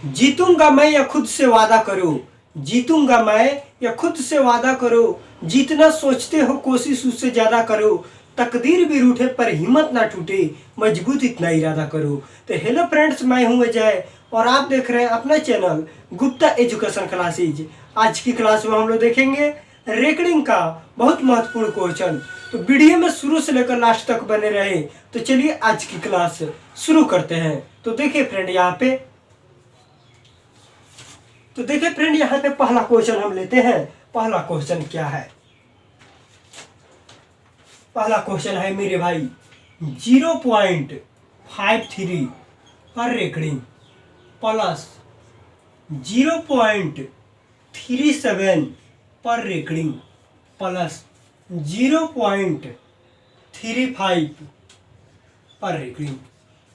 जीतूंगा मैं या खुद से वादा करो, जीतूंगा मैं या खुद से वादा करो, जितना सोचते हो कोशिश उससे ज्यादा करो, तकदीर भी रूठे पर हिम्मत ना टूटे, मजबूत इतना इरादा करो। तो हेलो फ्रेंड्स, मैं हूं अजय और आप देख रहे हैं अपना चैनल गुप्ता एजुकेशन क्लासेज। आज की क्लास में हम लोग देखेंगे रेकॉर्डिंग का बहुत महत्वपूर्ण क्वेश्चन। तो वीडियो में शुरू से लेकर लास्ट तक बने रहे। तो चलिए आज की क्लास शुरू करते हैं। तो देखिए फ्रेंड यहाँ पे पहला क्वेश्चन हम लेते हैं। पहला क्वेश्चन क्या है? पहला क्वेश्चन है मेरे भाई 0.53 पर रेकॉर्डिंग प्लस 0.37 पर रेकॉर्डिंग प्लस 0.35 पर रेकॉर्डिंग।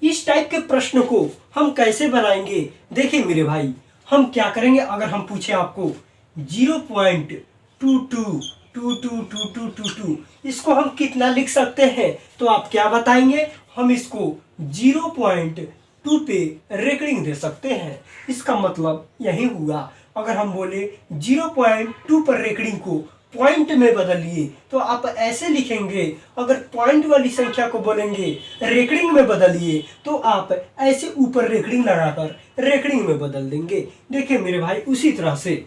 इस टाइप के प्रश्न को हम कैसे बनाएंगे? देखिए मेरे भाई, हम क्या करेंगे अगर हम पूछे आपको 0.222222, इसको हम कितना लिख सकते हैं? तो आप क्या बताएंगे? हम इसको 0.2 पे रेकॉर्डिंग दे सकते हैं। इसका मतलब यही हुआ। अगर हम बोले 0.2 पर रेकॉर्डिंग को पॉइंट में बदलिए तो आप ऐसे लिखेंगे। अगर पॉइंट वाली संख्या को बोलेंगे रेकॉर्डिंग में बदलिए तो आप ऐसे ऊपर रेकॉर्डिंग लगाकर रेकॉर्डिंग में बदल देंगे। देखिए मेरे भाई, उसी तरह से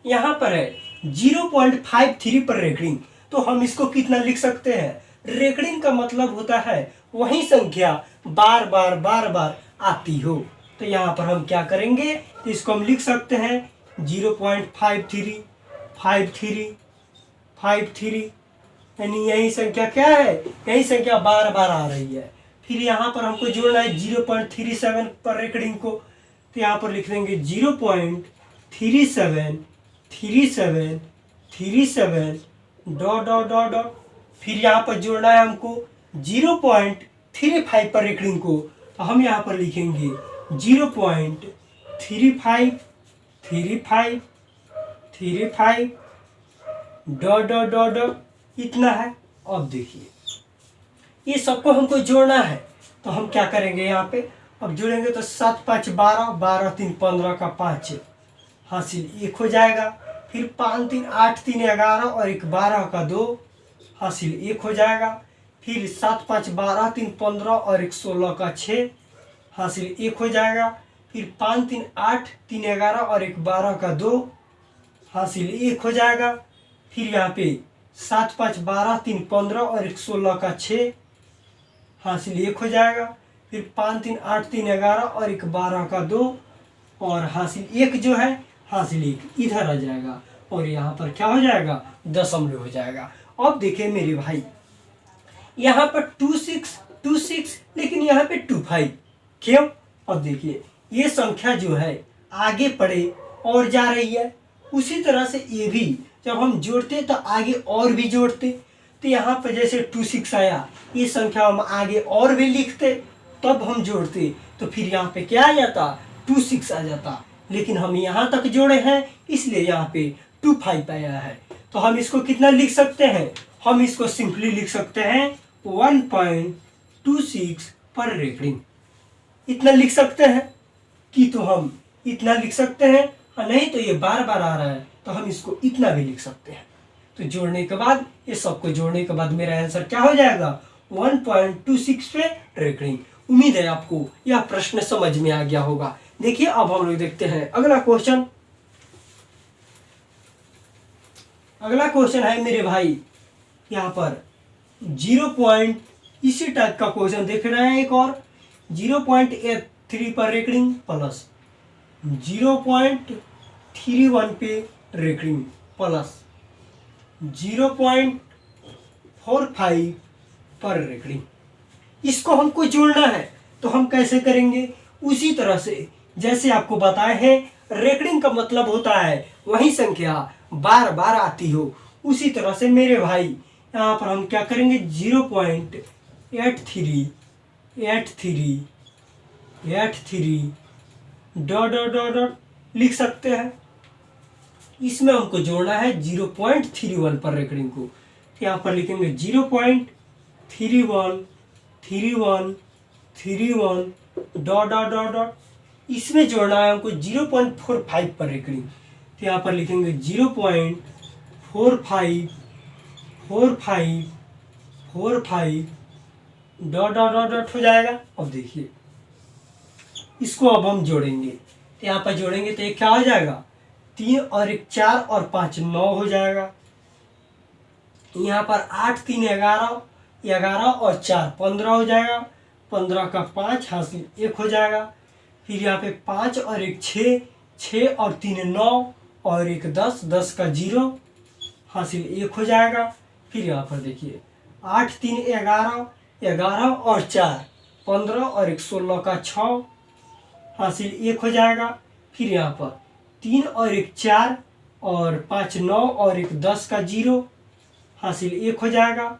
यहाँ पर है 0.53 पर रेकॉर्डिंग, तो हम इसको कितना लिख सकते हैं? रेकॉर्डिंग का मतलब होता है वही संख्या बार बार बार बार आती हो। तो यहाँ पर हम क्या करेंगे? तो इसको हम लिख सकते हैं 0.53 यानी यही संख्या क्या है? यही संख्या बार बार आ रही है। फिर यहाँ पर हमको जोड़ना है 0.37 पर रेकॉर्डिंग को। तो यहाँ पर लिख देंगे 0.37 डॉट डॉट डॉट डॉट। फिर यहाँ पर जोड़ना है हमको 0.35 पर रेकॉर्डिंग को। तो हम यहाँ पर लिखेंगे 0.35 डॉट डॉट डॉट डॉट, इतना है। अब देखिए ये सबको हमको जोड़ना है। तो हम क्या करेंगे? यहाँ पे अब जोड़ेंगे तो 7 5 12, 12 3 15 का 5 हासिल 1 हो जाएगा। फिर 5 3 8 3 11 और 1 12 का 2 हासिल 1 हो जाएगा। फिर 7 5 12 3 15 और 1 16 का 6 हासिल 1 हो जाएगा। फिर 5 3 8 3 11 और 1 12 का 2 हासिल 1 हो जाएगा। फिर यहाँ पे 7 5 12 3 15 और 1 16 का 6 हासिल 1 हो जाएगा। फिर 5 3 8 3 11 और 1 12 का 2 और हासिल 1 जो है हासिल 1 इधर आ जाएगा और यहाँ पर क्या हो जाएगा? दशमलव हो जाएगा। अब देखिए मेरे भाई, यहाँ पर 26 लेकिन यहाँ पे 25 क्यों? अब देखिए ये संख्या जो है आगे बढ़े और जा रही है। उसी तरह से ये भी जब हम जोड़ते तो आगे और भी जोड़ते। तो यहाँ पर जैसे 26 आया, ये संख्या हम आगे और भी लिखते तब हम जोड़ते। तो फिर यहाँ पे क्या आ जाता? 26 आ जाता। लेकिन हम यहाँ तक जोड़े हैं इसलिए यहाँ पे 25 आया है। तो हम इसको कितना लिख सकते हैं? हम इसको सिंपली लिख सकते हैं 1.26 पर रेकॉर्डिंग। इतना लिख सकते हैं कि तो हम इतना लिख सकते हैं, और नहीं तो ये बार बार आ रहा है तो हम इसको इतना भी लिख सकते हैं। तो जोड़ने के बाद, ये सबको जोड़ने के बाद मेरा आंसर क्या हो जाएगा? 1.26 पे रेकॉर्डिंग। उम्मीद है आपको यह प्रश्न समझ में आ गया होगा। देखिए अब हम लोग देखते हैं अगला क्वेश्चन। अगला क्वेश्चन है मेरे भाई यहाँ पर 0. इसी टाइप का क्वेश्चन देख रहे हैं। एक और 0.83 पर रेकॉर्डिंग प्लस 0.31 पे रेकॉर्डिंग प्लस 0.45 पर रेकॉर्डिंग। इसको हमको जोड़ना है। तो हम कैसे करेंगे? उसी तरह से जैसे आपको बताए हैं, रेकॉर्डिंग का मतलब होता है वही संख्या बार बार आती हो। उसी तरह से मेरे भाई यहाँ पर हम क्या करेंगे? 0.83 डॉट डॉट डॉट डॉट लिख सकते हैं। इसमें हमको जोड़ना है 0.31 पर रेकॉर्डिंग को। यहाँ पर लिखेंगे 0.31 डॉट डॉट डॉट डॉट इसमें जोड़ना है हमको 0.45 पर रेकड़िंग। तो यहाँ पर लिखेंगे 0.4545 डॉट डॉट डॉट डॉट हो जाएगा। अब देखिए इसको अब हम जोड़ेंगे, तो यहाँ पर जोड़ेंगे तो ये क्या हो जाएगा, 3 और 1 4 और 5 9 हो जाएगा। यहाँ पर 8 3 11, 11 और 4 15 हो जाएगा। 15 का 5 हासिल 1 हो जाएगा। फिर यहाँ पे 5 और 1 6, 6 और 3 9 और 1 10, 10 का 0 हासिल 1 हो जाएगा। फिर यहाँ पर देखिए 8 3 11, 11 और 4 15 और 1 16 का 6 हासिल 1 हो जाएगा। फिर यहाँ पर 3 और 1 4 और 5 9 और 1 10 का 0 हासिल 1 हो जाएगा।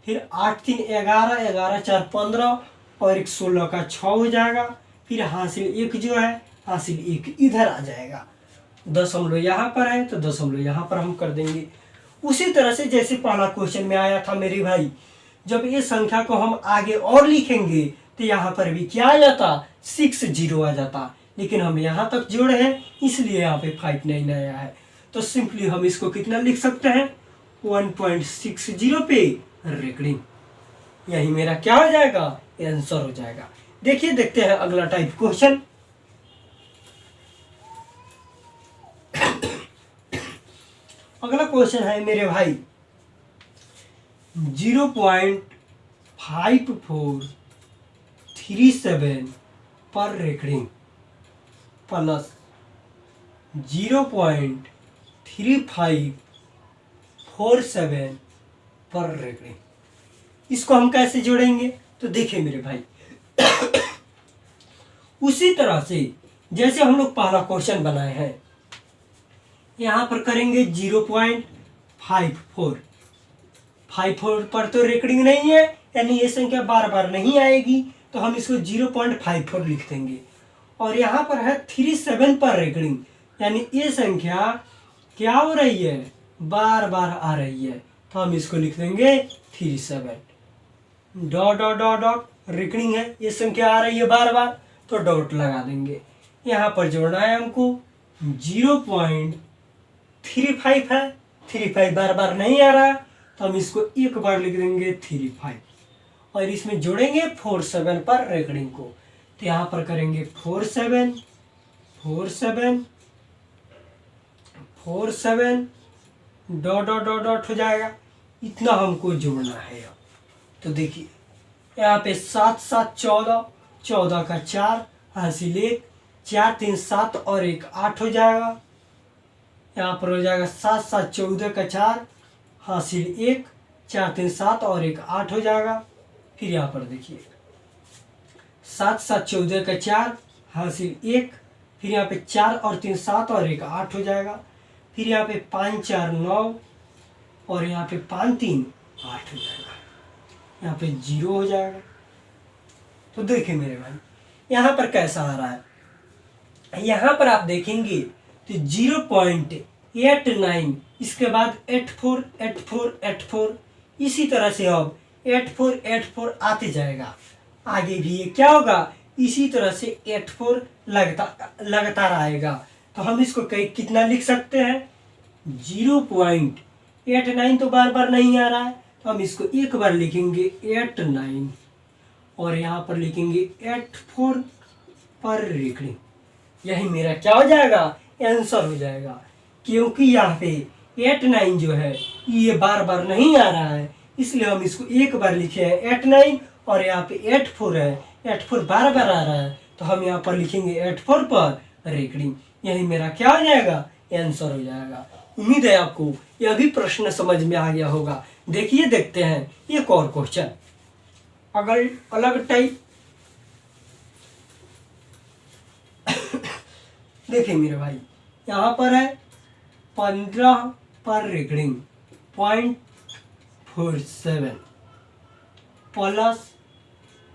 फिर 8 3 11, 11 4 15 और 1 16 का 6 हो जाएगा। फिर हासिल 1 जो है, हासिल 1 इधर आ जाएगा। दशमलव यहाँ पर है तो दशमलव यहाँ पर हम कर देंगे। उसी तरह से जैसे पहला क्वेश्चन में आया था मेरे भाई, जब ये संख्या को हम आगे और लिखेंगे तो यहाँ पर भी क्या आ जाता, 6 0 आ जाता, लेकिन हम यहाँ तक जोड़े हैं इसलिए यहाँ पे 5 नहीं आया है। तो सिंपली हम इसको कितना लिख सकते हैं, 1.60 पे रेकड़िंग। यही मेरा क्या हो जाएगा, आंसर हो जाएगा। देखिए देखते हैं अगला टाइप क्वेश्चन। अगला क्वेश्चन है मेरे भाई 0.5437 पर रेकड़िंग प्लस 0.3547 पर रेकड़िंग। इसको हम कैसे जोड़ेंगे, तो देखिए मेरे भाई उसी तरह से जैसे हम लोग पहला क्वेश्चन बनाए हैं, यहाँ पर करेंगे 0.54 पर तो रेकड़िंग नहीं है, यानी ये संख्या बार बार नहीं आएगी, तो हम इसको 0.54 लिख देंगे। और यहाँ पर है 37 पर रेकड़िंग, यानी ये संख्या क्या हो रही है, बार बार आ रही है, तो हम इसको लिख देंगे 37 डॉट डॉट डॉट डॉट। रेकड़िंग है, ये संख्या आ रही है बार बार, तो डॉट लगा देंगे। यहाँ पर जोड़ना है हमको 0.35 है, 35 बार बार नहीं आ रहा है, तो हम इसको एक बार लिख देंगे 35 और इसमें जोड़ेंगे 47 पर रेकड़िंग को। तो यहाँ पर करेंगे 47 डॉट डॉट डॉट डॉट हो जाएगा। इतना हमको जोड़ना है। अब तो देखिए यहाँ पे 7 7 14, 14 का 4 हासिल 1, 4 3 7 और 1 8 हो जाएगा। यहाँ पर हो जाएगा 7 7 14 का 4 हासिल 1, 4 3 7 और 1 8 हो जाएगा। फिर यहाँ पर देखिए 7 7 14 का 4 हासिल 1, फिर यहाँ पे 4 और 3 7 और 1 8 हो जाएगा। फिर यहाँ पे 5 4 9 और यहाँ पे 5 3 8 हो जाएगा। यहाँ पे 0 हो जाएगा। तो देखिए मेरे भाई यहाँ पर कैसा आ रहा है, यहाँ पर आप देखेंगे तो 0.89, इसके बाद 84 84 84, इसी तरह से अब 84 84 आते जाएगा। आगे भी ये क्या होगा, इसी तरह से 84 लगातार आएगा। तो हम इसको कितना लिख सकते हैं, 0.89 तो बार बार नहीं आ रहा है, तो हम इसको एक बार लिखेंगे 89 और यहाँ पर लिखेंगे 84 पर रेकड़िंग। यही मेरा क्या हो जाएगा, आंसर हो जाएगा। क्योंकि यहाँ पे 89 जो है ये बार बार नहीं आ रहा है, इसलिए हम इसको एक बार लिखे हैं 89 और यहाँ पे 84 है, 84 बार बार आ रहा है, तो हम यहाँ पर लिखेंगे 84 पर रेकड़िंग। यही मेरा क्या हो जाएगा, आंसर हो जाएगा। उम्मीद है आपको यह भी प्रश्न समझ में आ गया होगा। देखिए देखते हैं एक और क्वेश्चन अगर अलग टाइप। देखिए मेरे भाई यहाँ पर है 15 पर रेकड़िंग 0.47 प्लस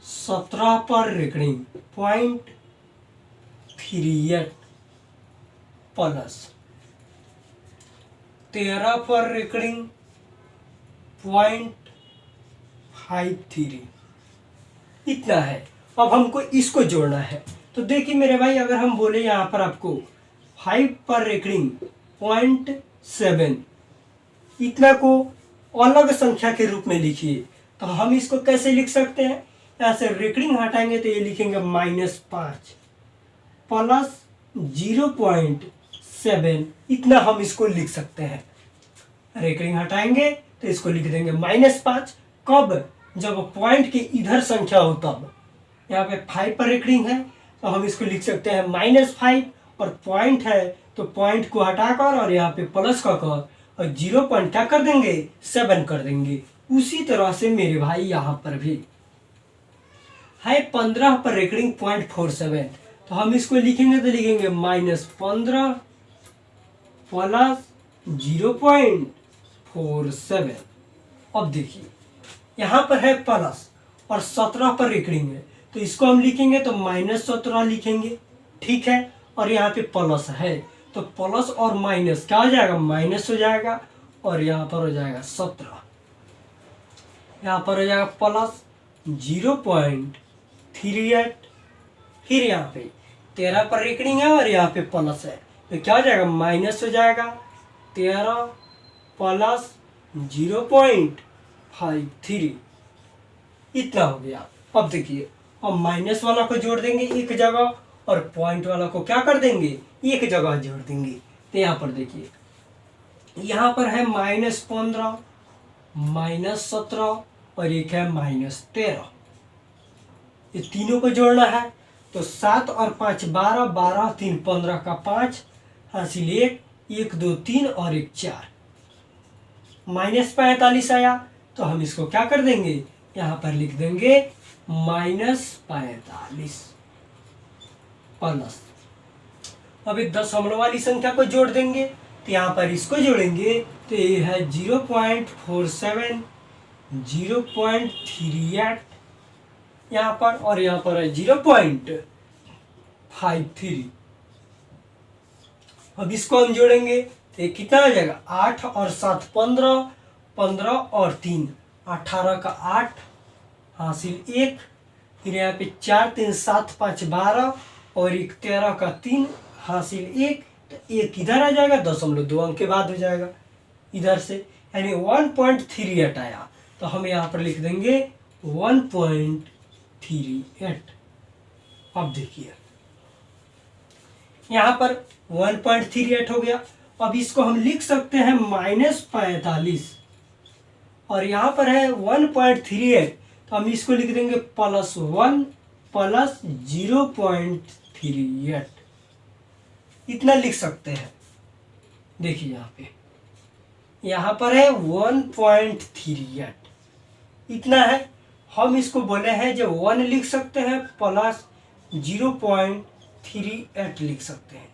17 पर रेकड़िंग 0.38 प्लस 13 पर रेकड़िंग 0.53। इतना है। अब हमको इसको जोड़ना है, तो देखिए मेरे भाई, अगर हम बोले यहाँ पर आपको 5 पर रेकरिंग 0.7, इतना को अलग संख्या के रूप में लिखिए, तो हम इसको कैसे लिख सकते हैं? यहाँ से रेकरिंग हटाएंगे तो ये लिखेंगे -5 प्लस 0.7, इतना हम इसको लिख सकते हैं। रेकरिंग हटाएंगे तो इसको लिख देंगे -5। कब? जब पॉइंट के इधर संख्या हो तब। यहाँ पे 5 पर रेकरिंग है तो हम इसको लिख सकते हैं -5, और पॉइंट है तो पॉइंट को हटाकर और यहाँ पे प्लस का कर और 0 पॉइंट क्या कर देंगे? 7 कर देंगे। उसी तरह से मेरे भाई यहाँ पर भी है 15 पर रेकरिंग 0.47, तो हम इसको लिखेंगे तो लिखेंगे -15 प्लस 0.47। अब देखिए यहाँ पर है प्लस और 17 पर रेकरिंग है, तो इसको हम लिखेंगे तो -17 लिखेंगे, ठीक है। और यहाँ पे प्लस है तो प्लस और माइनस क्या हो जाएगा? माइनस हो जाएगा, और यहाँ पर हो जाएगा 17, यहाँ पर हो जाएगा प्लस 0.38। फिर यहाँ पे 13 पर रेकरिंग है और यहाँ पे प्लस है, तो क्या हो जाएगा? माइनस हो जाएगा 13 प्लस 0.53, इतना हो गया। अब देखिए, अब माइनस वाला को जोड़ देंगे एक जगह और पॉइंट वाला को क्या कर देंगे? एक जगह जोड़ देंगे। तो यहाँ पर देखिए, यहाँ पर है -15 -17 और एक है -13, ये तीनों को जोड़ना है। तो 7 और 5 12, 12 3 15 का 5 हासिल 1, 1 2 3 और 1 4, -45 आया। तो हम इसको क्या कर देंगे? यहाँ पर लिख देंगे -45 प्लस, अब एक दशमलव वाली संख्या को जोड़ देंगे, तो यहाँ पर इसको जोड़ेंगे तो ये है 0.47 0.38 यहाँ पर, और यहाँ पर है 0.53। अब इसको हम जोड़ेंगे तो ये कितना हो जाएगा? 8 और 7 15, 15 और 3 18 का 8 हासिल 1, फिर यहाँ पे 4 3 7 5 12 और 1 13 का 3 हासिल 1, तो 1 इधर आ जाएगा, 0.2 अंक के बाद हो जाएगा इधर से, यानी 1.38 आया। तो हम यहाँ पर लिख देंगे 1.38। अब देखिए यहाँ पर 1.38 हो गया। अब इसको हम लिख सकते हैं -45, और यहाँ पर है 1.38, तो हम इसको लिख देंगे +1 प्लस 0.38, इतना लिख सकते हैं। देखिए यहाँ पर है 1.38, इतना है। हम इसको बोले हैं जो 1 लिख सकते हैं प्लस 0.38 लिख सकते हैं,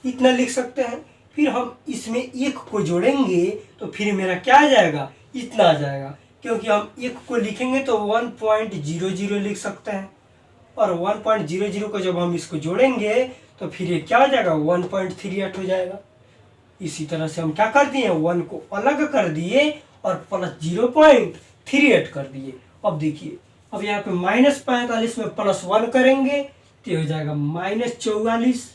इतना लिख सकते हैं। फिर हम इसमें 1 को जोड़ेंगे तो फिर मेरा क्या आ जाएगा? इतना आ जाएगा, क्योंकि हम 1 को लिखेंगे तो 1.00 लिख सकते हैं, और 1.00 को जब हम इसको जोड़ेंगे तो फिर ये क्या हो जाएगा? 1.38 हो जाएगा। इसी तरह से हम क्या कर दिए? 1 को अलग कर दिए और प्लस 0.38 कर दिए। अब देखिए, अब यहाँ पे -45 में +1 करेंगे तो हो जाएगा -44,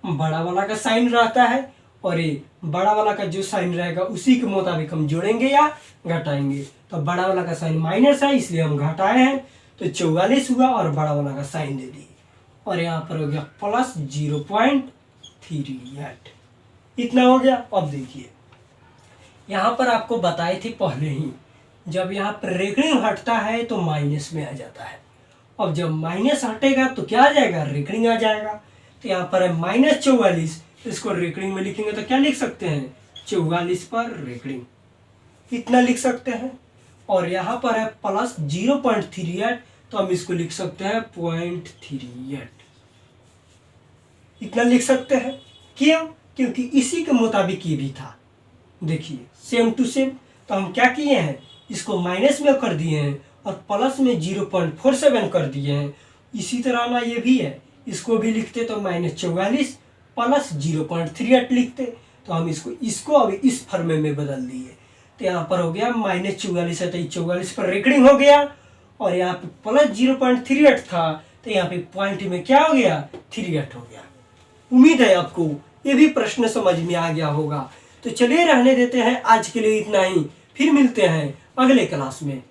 बड़ा वाला का साइन रहता है, और ये बड़ा वाला का जो साइन रहेगा उसी के मुताबिक हम जोड़ेंगे या घटाएंगे। तो बड़ा वाला का साइन माइनस है इसलिए हम घटाए हैं, तो 44 हुआ और बड़ा वाला का साइन दे दिए, और यहाँ पर हो गया प्लस 0.38, इतना हो गया। अब देखिए यहाँ पर आपको बताए थे पहले ही, जब यहाँ पर रेकरिंग हटता है तो माइनस में आ जाता है। अब जब माइनस हटेगा तो क्या आ जाएगा? रेकरिंग आ जाएगा। तो यहाँ पर है -44, इसको रेकरिंग में लिखेंगे तो क्या लिख सकते हैं? 44 पर रेकरिंग, इतना लिख सकते हैं। और यहाँ पर है प्लस 0.38, तो हम इसको लिख सकते हैं 0.38, इतना लिख सकते हैं। क्यों? क्योंकि इसी के मुताबिक ये भी था। देखिए सेम टू सेम। तो हम क्या किए हैं? इसको माइनस में कर दिए हैं और प्लस में 0.47 कर दिए हैं। इसी तरह ना ये भी है, इसको भी लिखते तो -44 प्लस 0.38 लिखते, तो हम इसको अभी इस फॉर्मे में बदल दिए। तो यहाँ पर हो गया -44 है तो 44 पर रेकरिंग हो गया, और यहाँ पे प्लस 0.38 था तो यहाँ पे पॉइंट में क्या हो गया, 3 हो गया। उम्मीद है आपको ये भी प्रश्न समझ में आ गया होगा। तो चलिए रहने देते हैं, आज के लिए इतना ही, फिर मिलते हैं अगले क्लास में।